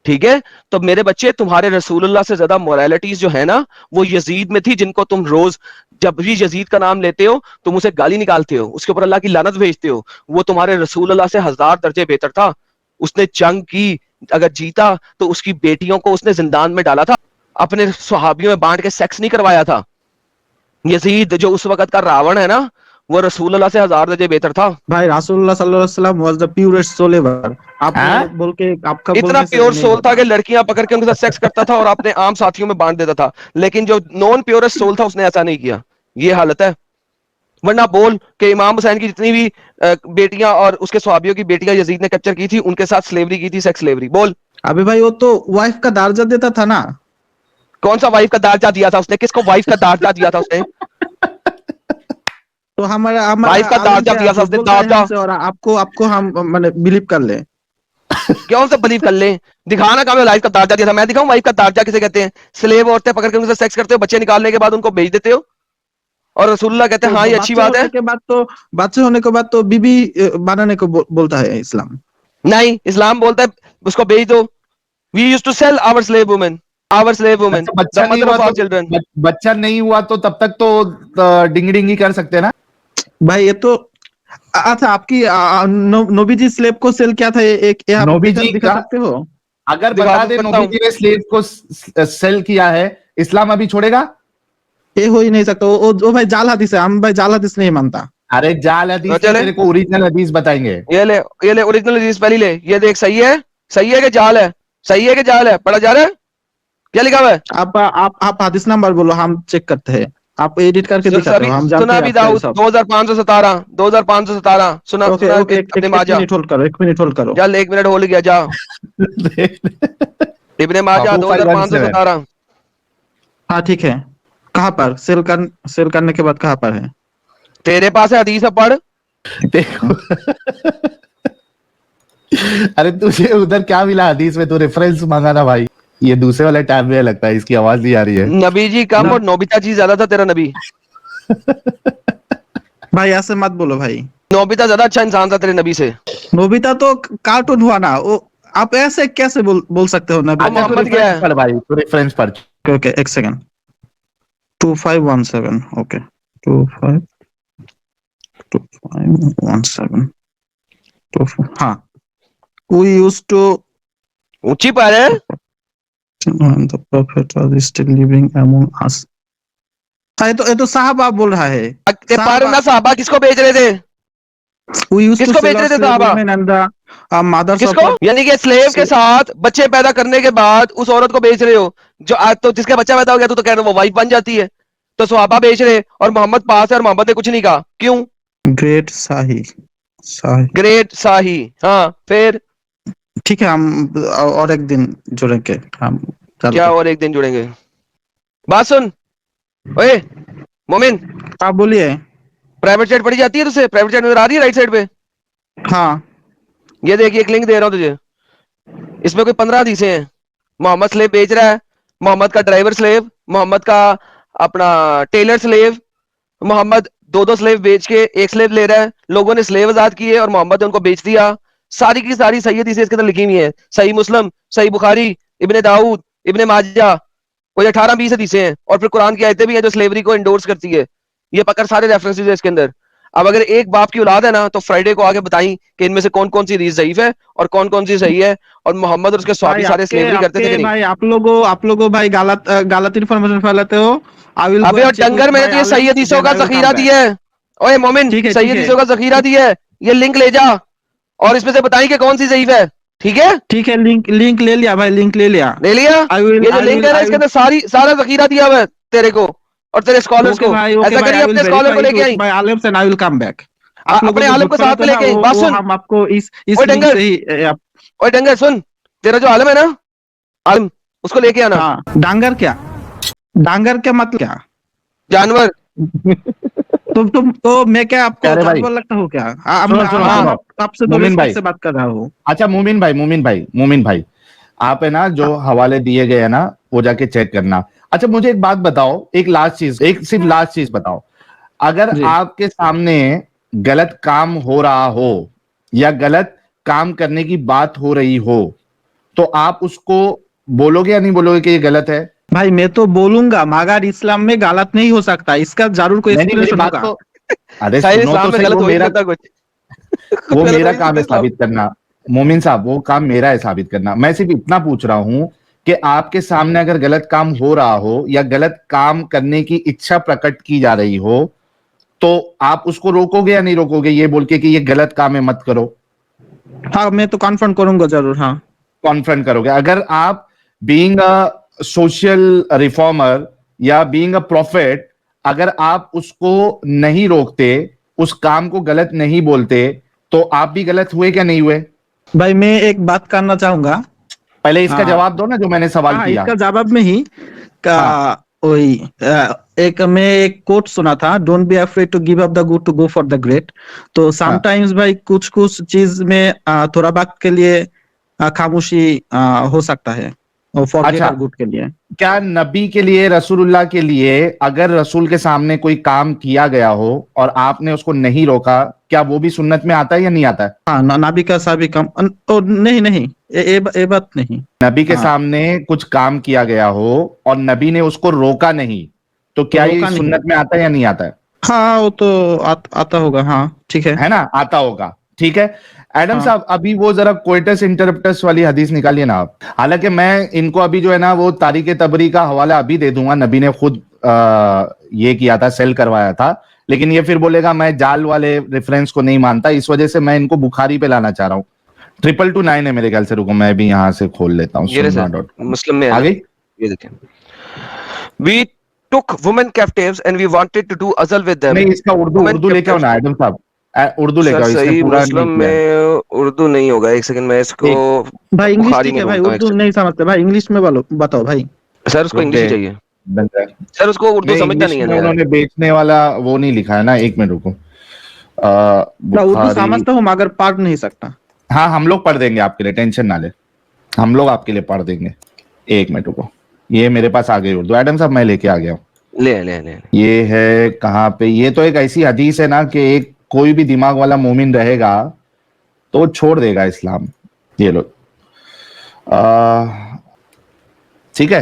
ठीक है, तो मेरे बच्चे, तुम्हारे रसूलुल्लाह से ज्यादा मोरालिटीज जो है ना, वो यजीद में थी, जिनको तुम रोज जब भी यजीद का नाम लेते हो तुम उसे गाली निकालते हो, उसके ऊपर अल्लाह की लानत भेजते हो। वो तुम्हारे रसूलुल्लाह से 1000 दर्जे बेहतर था। उसने जंग की, अगर जीता तो उसकी बेटियों को उसने जिंदान में डाला था, अपने सहाबियों में बांट के सेक्स नहीं करवाया था। यजीद जो उस वक्त का रावण है ना, वो रसूलुल्लाह से 1000 दर्जे बेहतर था। भाई रासूलुल्लाह सल्लल्लाहु अलैहि वसल्लम was the purest soul ever. आप हाँ? बोल के आपका इतना बोलने से प्योर नहीं सोल था होता। कि लड़कियां पकड़ के उनके साथ सेक्स करता था और अपने आम साथियों में बांट देता था। लेकिन जो नॉन प्योरेस्ट सोल था उसने ऐसा नहीं किया। ये हालत है। वरना बोल कि इमाम हुसैन की जितनी भी बेटियां और उसके सहाबियों की बेटियां यजीद ने कैप्चर की थी, उनके साथ स्लेवरी की थी, सेक्स स्लेवरी। बोल अबे भाई वो तो वाइफ का दर्जा देता था ना। कौन सा वाइफ का दर्जा दिया था उसने? किसको वाइफ का दर्जा दिया था उसने? तो हमारा हमारा वाइफ का आलिम दर्जा क्या दिया था झूठ उसने, बोल रहा है दर्जा। हमसे, और आपको आपको हम मैंने बिलीव कर ले। क्यों से बिलीव कर ले? दिखाना कहाँ वाइफ का दर्जा दिया था? मैं दिखाऊं वाइफ का दर्जा किसे कहते हैं? स्लेव औरतें पकड़ के उनसे सेक्स करते हो, बच्चे निकालने के बाद उनको भेज देते हो, और रसूलुल्लाह कहते हैं तो हाँ ये अच्छी बच्चे बात है। होने के बाद तो बच्चे होने के बाद तो बीबी बनाने को बोलता है इस्लाम। नहीं, इस्लाम बोलता है उसको भेज दो। We used to sell our slave women, our slave women, अच्छा, the mother of our children. बच्चा नहीं हुआ तो तब तक तो डिंग डिंगी कर सकते हैं ना। भाई ये तो अच्छा, आपकी नबी जी स्लेब को सेल किया था, एक ये आप नबी दिखा जी दिखा का सकते हो? अगर दिखा बता तो दे सकता नबी हूँ। जी ने स्लेव को सेल किया है, इस्लाम अभी छोड़ेगा? ये हो ही नहीं सकता। वो भाई जाल हदीस है, हम भाई जाल हदीस नहीं मानता। अरे जाल हदीस नहीं, चले, तेरे को ओरिजिनल हदीस बताएंगे। ये ले ओरिजिनल चीज पहली ले, ये देख। सही है कि जाल है? सही है कि जाल है? पढ़ा जा रहा है? क्या लिखा हुआ है? आप हदीस नंबर बोलो, हम चेक करते हैं। आप एडिट करके दिखाते सभी हो, हम जानते सुना हैं भी आपका ये दाऊद सब। 2517, 2517 सुना ओके सुना ओके, इब्ने एक माजा। मिनट होल्ड करो, एक मिनट होल्ड करो। चल 1 मिनट होल्ड गया, जा। इब्ने माजा 2517। 2517। हाँ ठीक है। कहाँ पर सेल करने के बाद कहाँ पर है? तेरे पास है हदीस है, पढ़। देखो, अरे तुझे उधर क्या मिला हदीस में? तू रेफरेंस मांगा ना भाई। ये दूसरे वाले टैब में लगता है, इसकी आवाज नहीं आ रही है। नबी जी कम न, और नोबिता जी ज्यादा था तेरा नबी। भाई ऐसे मत बोलो भाई। नोबिता ज्यादा अच्छा इंसान था तेरे नबी से। नोबिता तो कार्टून हुआ ना वो। आप ऐसे कैसे बोल सकते हो नबी? और अच्छा, तू मोहम्मद क्या रेफरेंस है? पढ़ भाई, तू रेफरेंस पढ़। ओके एक सेकंड। 2517। ओके 2517। तो हाँ, we used to ऊंची पर है। the prophet was still living among us। हाँ, ये तो साहबा बोल रहा है। पर साहबा, ना साहबा किसको बेच रहे थे? we used to किसको sell बेच our रहे थे slave साहबा? women and the mothers of किसको? our यानी कि स्लेव के साथ बच्चे पैदा करने के बाद उस औरत को बेच रहे हो, जो आज तो जिसका बच्चा पैदा हो गया तो कह रहे हो वो वाइफ बन जाती है। तो सहाबा बेच रहे, और मोहम्मद पास है और मोहम्मद ने कुछ नहीं कहा, क्यों? ग्रेट शाही। ग्रेट शाही। हाँ फिर ठीक है, हम और एक दिन जुड़ेंगे हम। क्या और एक दिन जुड़ेंगे? बात सुन, ओए मोमिन, आप बोलिए। प्राइवेट चैट पढ़ी जाती है तुझसे? प्राइवेट चैट नजर आ रही है राइट साइड पे? हाँ ये देखिए, एक लिंक दे रहा हूँ तुझे, इसमें कोई 15 हदीसें हैं। मोहम्मद स्लेव बेच रहा है, मोहम्मद का ड्राइवर स्लेव, मोहम्मद का अपना टेलर स्लेव, मोहम्मद दो दो स्लेव बेच के एक स्लेव ले रहा है, लोगों ने स्लेव आजाद किए और मोहम्मद ने उनको बेच दिया। सारी की सारी सही हदीसें इसके अंदर लिखी हुई है। सही मुस्लिम, सही बुखारी, इब्ने दाऊद, इब्ने माजा, कोई 18-20 हदीसें हैं, और फिर कुरान की आयतें भी हैं जो स्लेवरी को एंडोर्स करती है। ये पकड़ सारे रेफरेंसेस है इसके अंदर। अब अगर एक बाप की औलाद है ना, तो फ्राइडे को आगे बताई कि इनमें से कौन कौन सी हदीस ज़ईफ है और कौन कौन सी सही है, और मोहम्मद और उसके भाई, सहाबी सारे स्लेवरी करते थे कि नहीं? भाई आप लोगों भाई गलत इन्फॉर्मेशन फैलाते हो। आई विल गो अबे और एंड चेक डंगर, विद मैंने माय तुझे सही आलिम्स, हदीसों देन का आई विल कम जखीरा बैक। दिया है। ओए मोमिन, ठीक है सही ठीक है। हदीसों का जखीरा दिया है, ये लिंक ले जा और इसमें से बताइए कि कौन सी ज़ईफ है। ठीक है, ठीक है, लिंक ले लिया भाई, लिंक ले लिया। ले लिया। आई विल ये जो लिंक है ना, इसके अंदर सारा जखीरा दिया हुआ है तेरे को और तेरे स्कॉलर्स ओके को। भाई, ओके ऐसा भाई, करिए, आई विल अपने स्कॉलर को वेरीफाई इट लेके विथ आई, माय आलिम्स and I will come back. आप लोगों अपने को आलिम झूठ को पड़ाते साथ में ना, लेके आई। बात वो सुन, हम आपको इस ओए लिंक डंगर, से ही ओए डंगर सुन, तेरा जो आलम है ना, आलम, उसको लेके आना। हाँ, डांगर क्या, डांगर क्या मतलब क्या? जानवर। तुम तो मैं क्या आपको अरे भाई जानवर लगता हूँ क्या? सुनो सुनो हाँ, सुनो, आपसे तो मोमिन रिस्पेक्ट भाई, से बात कर रहा हूँ। अच्छा मोमिन भाई, आप है ना जो हवाले दिए गए हैं ना, वो जाके चेक करना। अच्छा मुझे एक बात बताओ, एक लास्ट चीज, एक सिर्फ लास्ट चीज बताओ, अगर जी आपके सामने गलत काम हो रहा हो या गलत काम करने की बात हो रही हो, तो आप उसको बोलोगे या नहीं बोलोगे कि ये गलत है? भाई, मैं तो बोलूंगा, मगर इस्लाम में गलत नहीं हो सकता, इसका जरूर कोई नहीं नहीं, मेरी एक्सप्लेनेशन बात होगा। तो, अरे साहिल सुनो इस्लाम तो में सही, गलत हो ही नहीं सकता कुछ। कुछ वो गलत हो मेरा ही नहीं काम सकता है इस्लाम। साबित करना। मोमिन साहब, वो काम मेरा है साबित करना। मैं सिर्फ इतना पूछ रहा हूं कि आपके सामने अगर गलत काम हो रहा हो या गलत काम करने की इच्छा प्रकट की जा रही हो, तो आप उसको रोकोगे या नहीं रोकोगे, ये बोल के कि ये गलत काम है मत करो? हाँ, मैं तो कन्फर्म करूंगा जरूर, हाँ। कॉन्फ्रंट करोगे? अगर आप बीइंग अ सोशल रिफॉर्मर या बीइंग अ प्रॉफिट, अगर आप उसको नहीं रोकते, उस काम को गलत नहीं बोलते, तो आप भी गलत हुए क्या नहीं हुए? भाई, मैं एक बात करना चाहूंगा। पहले इसका हाँ जवाब दो ना जो मैंने सवाल हाँ, किया। इसका जवाब में ही का हाँ वही मैं एक कोट सुना था, don't be afraid to give up the good to go for the great. तो हाँ। समटाइम्स भाई, कुछ कुछ चीज में थोड़ा वक्त के लिए खामोशी हो सकता है, फॉर अच्छा, ग्रेटर गुड के लिए। क्या नबी के लिए, रसूलुल्लाह के लिए, अगर रसूल के सामने कोई काम किया गया हो और आपने उसको नहीं रोका, क्या वो भी सुन्नत में आता है या नहीं आता है? हाँ, नाबी का साबी कम नहीं नहीं, ये बात नहीं। नबी के हाँ, सामने कुछ काम किया गया हो और नबी ने उसको रोका नहीं, तो क्या ये रोका नहीं। सुन्नत में आता है या नहीं आता है? हाँ, वो तो आता होगा, हाँ ठीक है। है ना, आता होगा। ठीक है। एडम हाँ साहब, अभी वो जरा कोइटस इंटरप्टस वाली हदीस निकालिए ना आप। हालांकि मैं इनको अभी जो है ना वो तारीख तबरी का हवाला अभी दे दूंगा, नबी ने खुद ये किया था, सेल करवाया था, लेकिन ये फिर बोलेगा मैं जाल वाले रेफरेंस को नहीं मानता, इस वजह से मैं इनको बुखारी पे लाना चाह रहा हूँ। 222 है मेरे ख्याल से, रुको मैं भी यहां से खोल लेता हूँ, ये रहे सर, सुन्ना.com। मुस्लिम में है आ ना, गई? ये देखें। We took women captives and we wanted to do azal with them. नहीं, इसका उर्दू Women उर्दू लेके आओ captives। ना एडम साहब, उर्दू लेके सर आओ, इसने सही, पूरा नहीं मुस्लिम किया है। में उर्दू नहीं होगा, एक सेकंड मैं इसको एक भाई, इंग्लिश बुखारी ठीक में है भाई, ढूंढता हूँ, एक उर्दू नहीं समझते भाई, इंग्लिश में बोलो, बताओ भाई। सेकंड। सर उसको रुक इंग्लिश दे, ही चाहिए, बन जाए। सर उसको उर्दू नहीं, समझना इंग्लिश नहीं है में ना यार। उन्होंने बेचने वाला वो नहीं लिखा है ना, एक मिनट रुको। ना, उर्दू बुखारी। समझता हूँ मगर पढ़ नहीं सकता। हाँ, हम लोग पढ़ देंगे आपके लिए, टेंशन ना ले, हम लोग आपके लिए पढ़ देंगे। एक मिनट रुको, ये मेरे पास आ गई उर्दू, एडम साहब मैं लेके आ गया हूँ। ले। ये है कहाँ पे, ये तो एक ऐसी हदीस है ना कि एक कोई भी दिमाग वाला मोमिन रहेगा तो वो छोड़ देगा इस्लाम। ये लो, ठीक है,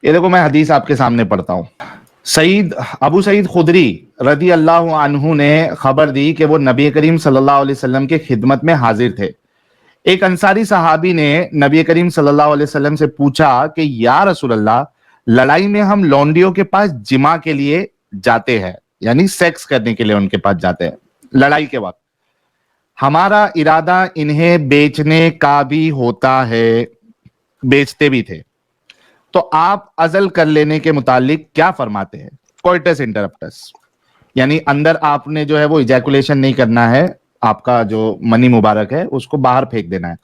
ये देखो मैं हदीस आपके सामने पढ़ता हूँ। सईद अबू सईद खुदरी रदी अल्लाह अन्हु ने खबर दी कि वो नबी करीम सल्लल्लाहु अलैहि वसल्लम के खिदमत में हाजिर थे। एक अंसारी सहाबी ने नबी करीम सल्लल्लाहु अलैहि वसल्लम से पूछा कि या रसूल अल्लाह, लड़ाई में हम लौंडियों के पास जिमा के लिए जाते हैं, यानी सेक्स करने के लिए उनके पास जाते हैं लड़ाई के वक्त, हमारा इरादा इन्हें बेचने का भी होता है, बेचते भी थे, तो आप अजल कर लेने के मुतालिक क्या फरमाते हैं? कोइटस इंटरप्टस, यानी अंदर आपने जो है वो इजैकुलेशन नहीं करना है, आपका जो मनी मुबारक है उसको बाहर फेंक देना है।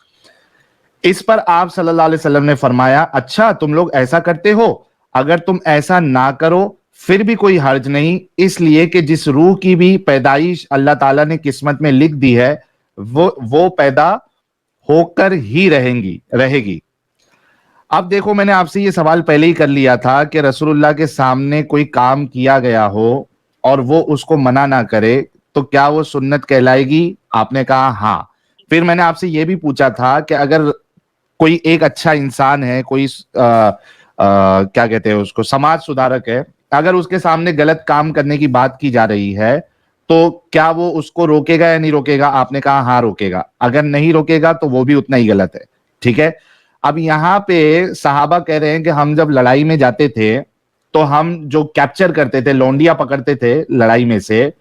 इस पर आप सल्लल्लाहु अलैहि वसल्लम ने फरमाया, अच्छा तुम लोग ऐसा करते हो, अगर तुम ऐसा ना करो फिर भी कोई हर्ज नहीं, इसलिए कि जिस रूह की भी पैदाइश अल्लाह ताला ने किस्मत में लिख दी है वो पैदा होकर ही रहेगी। अब देखो, मैंने आपसे ये सवाल पहले ही कर लिया था कि रसूलुल्लाह के सामने कोई काम किया गया हो और वो उसको मना ना करे, तो क्या वो सुन्नत कहलाएगी? आपने कहा हाँ। फिर मैंने आपसे ये भी पूछा था कि अगर कोई एक अच्छा इंसान है, कोई क्या कहते हैं उसको, समाज सुधारक है, अगर उसके सामने गलत काम करने की बात की जा रही है, तो क्या वो उसको रोकेगा या नहीं रोकेगा? आपने कहा हाँ रोकेगा। अगर नहीं रोकेगा तो वो भी उतना ही गलत है। ठीक है। अब यहां पे सहाबा कह रहे हैं कि हम जब लड़ाई में जाते थे तो हम जो कैप्चर करते थे, लौंडिया पकड़ते थे लड़ाई में से,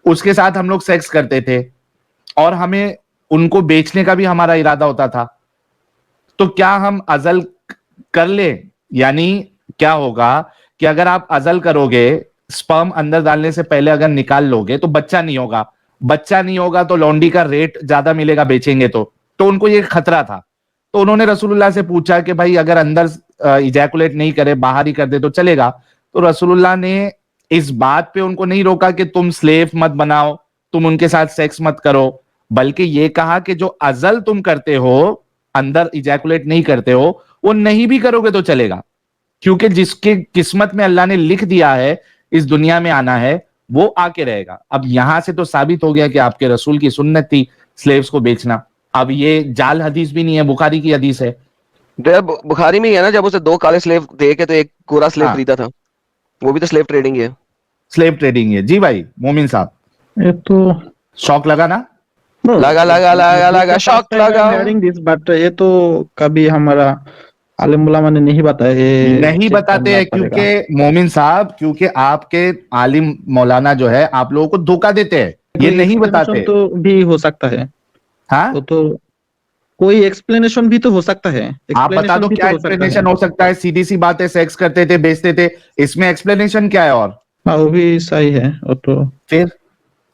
उसके साथ हम लोग सेक्स करते थे और हमें उनको बेचने का भी हमारा इरादा होता था। तो क्या हम अजल कर ले? यानी क्या होगा कि अगर आप अजल करोगे, स्पर्म अंदर डालने से पहले अगर निकाल लोगे तो बच्चा नहीं होगा, बच्चा नहीं होगा तो लौंडी का रेट ज्यादा मिलेगा बेचेंगे तो उनको ये खतरा था। तो उन्होंने रसूलुल्लाह से पूछा कि भाई अगर अंदर इजैकुलेट नहीं करे, बाहर ही कर दे तो चलेगा? तो रसूलुल्लाह ने इस बात पे उनको नहीं रोका कि तुम स्लेव मत बनाओ, तुम उनके साथ सेक्स मत करो, बल्कि ये कहा कि जो अजल तुम करते हो, अंदर इजैकुलेट नहीं करते हो, वो नहीं भी करोगे तो चलेगा, क्योंकि जिसके किस्मत में अल्लाह ने लिख दिया है इस दुनिया में आना है वो आके रहेगा। अब यहां से तो साबित हो गया कि आपके रसूल की सुन्नत थी स्लेव्स को बेचना। अब ये जाल हदीस भी नहीं है, बुखारी की हदीस है। बुखारी में ही है ना, जब उसे 2 काले स्लेव दे के तो एक गोरा स्लेव हाँ, खरीदा था, वो भी तो स्लेव ट्रेडिंग ही है। स्लेव ट्रेडिंग है जी भाई। मोमिन साहब, ये तो शौक लगा ना? लगा लगा लगा लगा शॉक लगा। दिस बट ये तो कभी हमारा आलिम उलमा ने नहीं बताया, ये नहीं चेक बताते करना हैं पड़ेगा। क्योंकि मोमिन साहब, क्योंकि आपके आलिम मौलाना जो है आप लोगों को धोखा देते हैं, ये कोई नहीं explanation बताते। तो भी हो सकता है, हाँ, वो तो कोई एक्सप्लेनेशन भी तो हो सकता है, आप बता एक्सप्लेनेशन दो भी क्या तो हो सकता है। एक्सप्लेनेशन हो सकता है? सीधी सी बात है, सेक्स करते थे, बेचते थे, इसमें एक्सप्लेनेशन क्या है? और हाँ वो भी सही है, वो तो फिर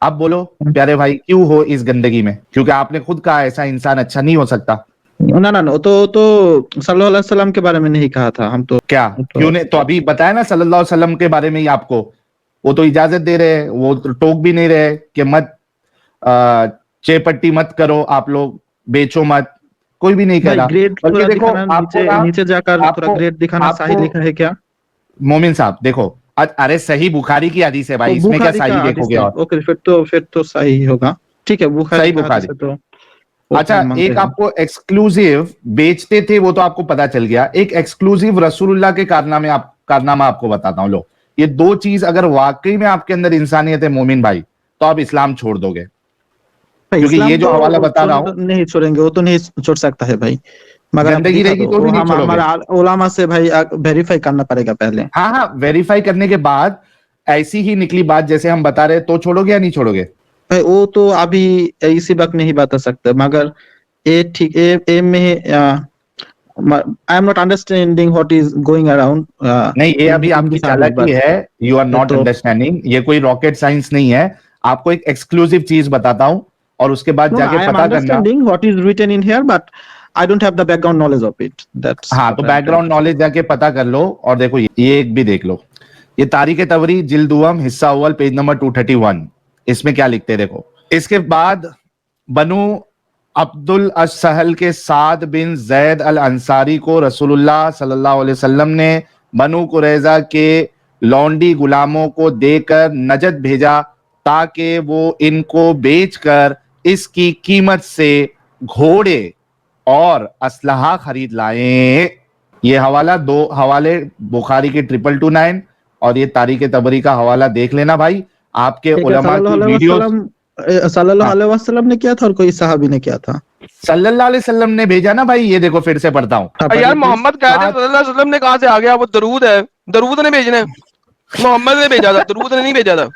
आप बोलो प्यारे भाई, क्यों हो इस गंदगी में? क्योंकि आपने खुद कहा ऐसा इंसान अच्छा नहीं हो सकता। ना ना ना, वो तो सल्लल्लाहु अलैहि वसल्लम के बारे में नहीं कहा था हम तो। क्या? वो क्यों तो नहीं? तो अभी बताया ना सल्लल्लाहु अलैहि वसल्लम के बारे में ही आपको, वो तो इजाजत दे रहे हैं, वो तो टोक भी नहीं रहे कि मत चेपट्टी मत करो, आप लोग बेचो मत, कोई भी नहीं कह भाई रहा। ग्रेड बल्कि थोड़ा देखो दिखाना, आपको नीचे ना, नीचे जाकर थोड़ा आपको ग्रेड दिखाना सही आपको लिखा है क्या? मोमिन साहब देखो, अरे सही बुखारी की हदीस है वो भाई, इसमें क्या बुखारी का सही हदीस देखोगे? है, और ओके, फिर तो सही होगा। ठीक है, बुखारी सही का हदीस बुखारी। है तो वो तो अच्छा, हम मानते एक हैं। आपको एक्सक्लूसिव बेचते थे वो तो आपको पता चल गया, एक एक्सक्लूसिव रसूलुल्लाह के कारनामा आपको बताता हूं। लो, ये 2 चीज अगर वाकई में आपके अंदर इंसानियत है मोमिन भाई, तो आप इस्लाम छोड़ दोगे। भाई क्योंकि इस्लाम ये जो हवाला तो बता रहा हूं, नहीं छोड़ेंगे, वो तो नहीं छोड़ सकता है भाई, मगर आप गंदगी दिखा रहेगी दो, तो वो भी नहीं हम छोड़ोगे। हमारा उलामा से भाई वेरीफाई करना पड़ेगा पहले। हाँ हाँ, वेरीफाई करने के बाद ऐसी ही निकली बात जैसे हम बता रहे, तो छोड़ोगे या नहीं छोड़ोगे? भाई वो तो अभी इसी वक्त नहीं बता सकते, मगर ये ठीक ये में I am not understanding what is going around नहीं, ये अभी इन आपकी दिस आर्टिकल, चालाकी बट है, यू आर नॉट तो अंडरस्टैंडिंग, ये कोई रॉकेट साइंस नहीं है। आपको एक एक्सक्लूसिव चीज बताता हूं और उसके बाद no no जाके I am पता करना। understanding what is written in here, but I don't have the background knowledge of it, that's हाँ, तो what I am trying background knowledge जाके पता कर लो। और देखो ये एक भी देख लो, ये तारीख तबरी जिल्द अव्वल हिस्सा अव्वल पेज नंबर 231, इसमें क्या लिखते हैं देखो। इसके बाद बनु अब्दुल असहल के साद बिन जैद अल अंसारी को रसूलुल्लाह सल्लल्लाहु अलैहि वसल्लम ने बनु कुरैजा के लौंडी गुलामों को देकर नजद भेजा ताकि वो इनको बेचकर इसकी कीमत से घोड़े और असलहा खरीद लाएं। ये हवाला, 2 हवाले बुखारी के 2229 और ये तारीख तबरी का हवाला देख लेना भाई। आपके ठीक है। उलमा की वीडियोस। सल्लल्लाहु हाँ, अलैहि वसल्लम ने किया था और कोई सहाबी ने किया था? सल्लल्लाहु अलैहि वसल्लम ने भेजा ना भाई, ये देखो फिर से पढ़ता हूं। हाँ, यार पढ़िए प्लीज। मोहम्मद कह रहे सल्लल्लाहु अलैहि वसल्लम ने कहां से आ गया? वो दरूद है, दरूद ने भेजना है, मोहम्मद ने भेजा था, दरूद ने नहीं भेजा था,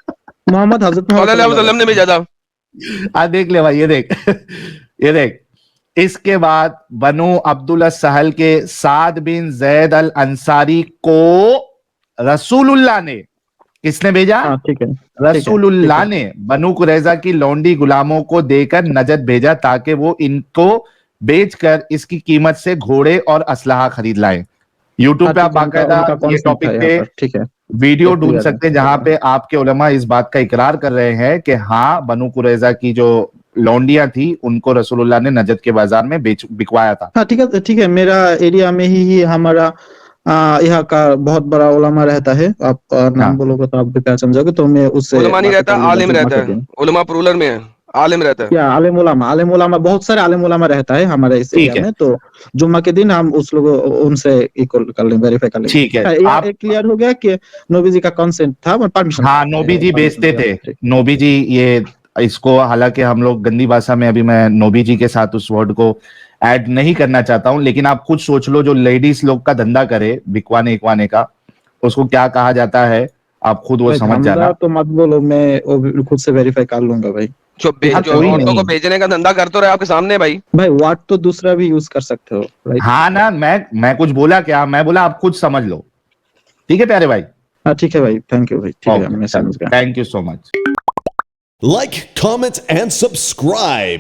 मोहम्मद, हजरत मोहम्मद सल्लल्लाहु अलैहि सल्लल्लाहु वसल्लम ने अलैहि भेजा था। देख ले भाई, ये देख ये देख। इसके बाद बनु अब्दुल सहल के साद बिन जैद अल अंसारी को रसूलुल्लाह ने, किसने भेजा? हाँ ठीक है, रसूलुल्लाह ने बनु कुरैजा की लौंडी गुलामों को देकर नजद भेजा ताकि वो इनको बेचकर इसकी कीमत से घोड़े और असलहा खरीद लाएं। यूट्यूब पे आप बाकायदा ये टॉपिक पे ठीक है। वीडियो तो ढूंढ clear है। सकते हैं जहां पे आपके उलमा इस बात का इकरार कर रहे हैं कि हाँ, बनु कुरैजा की जो लौंडियां थी उनको रसूलुल्लाह ने नजद के बाजार में बिकवाया था। हाँ ठीक है, मेरा एरिया में ही हमारा यहाँ का बहुत बड़ा उलमा रहता है, आप नाम हाँ, बोलोगे तो आप भी पहचान जाओगे, तो मैं उससे उलमा नहीं बातें रहता, कर लूंगा आलिम जुम्मा रहता के है, दिन। उलमा प्रूलर में है, आलिम रहता है। या आलिम उलामा बहुत सारे आलिम उलामा रहता है हमारे इस ठीक एरिया है, में, तो जुम्मा के दिन हम उस लोगों उनसे इक्वल कर लेंगे, वेरीफाई कर ठीक है। लेंगे। आप, एक क्लियर हो गया कि नबी जी का कंसेंट था, परमिशन हाँ, नोबी जी बेचते थे, नोबी जी, ये इसको हालांकि हम लोग गंदी भाषा में, अभी मैं नोबी जी के साथ उस वर्ड को ऐड नहीं करना चाहता हूं, लेकिन आप खुद सोच लो, जो लेडीज लोग का धंधा करे बिकवाने इकवाने का, उसको क्या कहा जाता है? आप खुद वो भाई समझ धंधा जाना। तो मत बोलो, मैं वो भी खुद से वेरीफाई कर लूंगा भाई। हाँ, जो कोई औरतों को नहीं। भेजने का धंधा कर तो रहे आपके सामने भाई। भाई व्हाट तो दूसरा भी यूज कर सकते हो, राइट? हाँ ना, मैं कुछ बोला क्या? मैं बोला आप खुद समझ लो। ठीक है प्यारे भाई? हाँ ठीक है भाई, थैंक यू भाई, ठीक है, ओके, मैं समझ गया। Thank you so much. Like, comment, and subscribe.